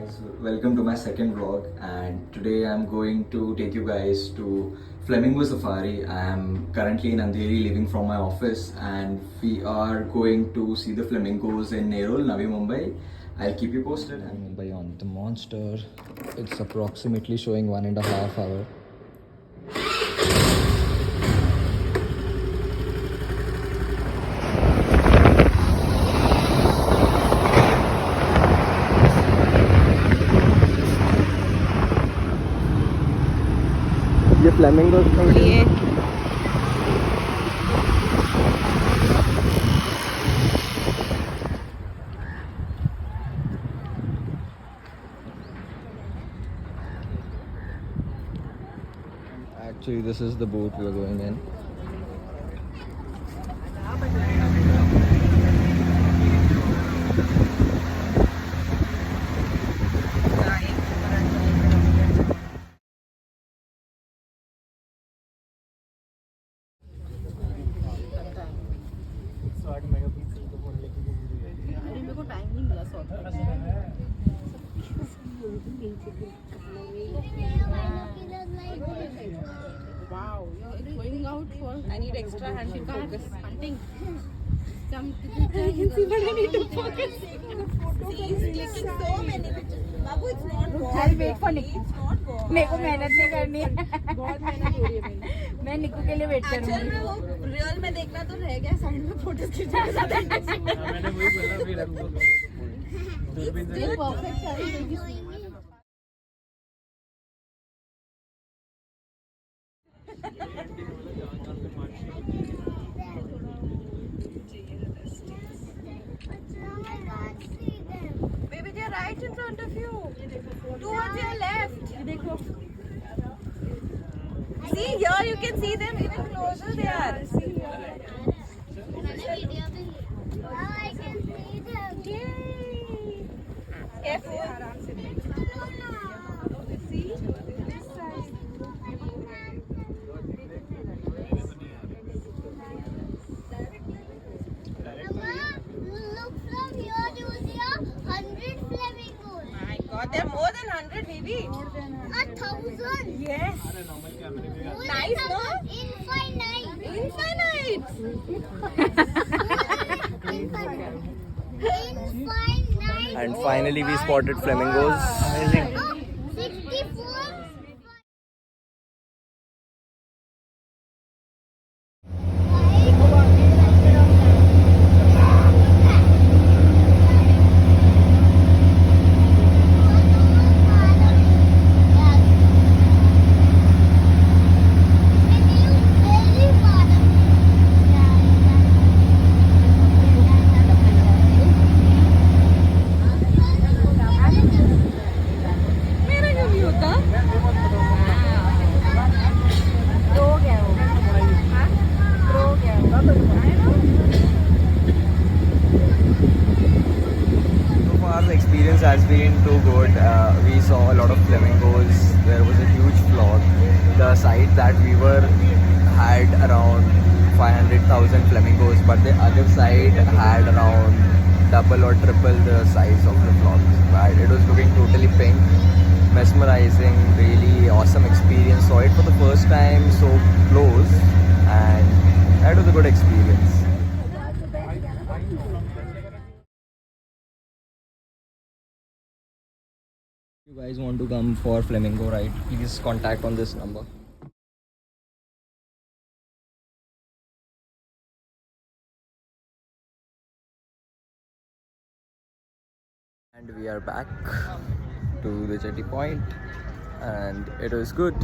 guys, welcome to my second vlog, and today I'm going to take you guys to Flamingo Safari. I am currently in Andheri living from my office, and we are going to see the flamingos in Nerul, Navi, Mumbai. I'll keep you posted. And Mumbai on the Monster. It's approximately showing 1.5 hours. ये flamingos ये Actually, this is the boat we are going in. मेरे को time नहीं मिला sort Wow, you're going out for. I need extra hand to focus. Hunting. Come to the. I can see, but I need to focus. He's clicking so many pictures. Babu, it's not God. I'll wait for Niku. It's not God. मेरे को मेहनत नहीं करनी है. बहुत मेहनत हो रही है मेरी. मैं निकू के लिए वेट करूँगी. Actually में वो रियल में देखना तो रह गया. साइड में फोटोज खींचना. मैंने वही बोला फिर हमको. Still perfect है. Baby, they're right in front of you. Towards your left. See, here you can see them even closer. They are. I can see them. Yay! Careful. See? This side. Look from here, you see 100 flamingos. My God, there are more than 100, baby. 1,000. Yes. Nice, no? Infinite. Infinite. Infinite. And finally, we spotted flamingos. Amazing. 64. मेरा क्यों नहीं होता? Pro क्या हो? Pro क्या हो? So far, the experience has been too good. We saw a lot of flamingos. There was a huge flock. The site that we were had around 500,000 flamingos, but the other side had around double or triple the size of the flock. But it was looking totally pink, mesmerizing, really awesome experience. Saw it for the first time so close, and that was a good experience. If you guys want to come for flamingo ride, please contact on this number. And we are back to the jetty point, and it was good.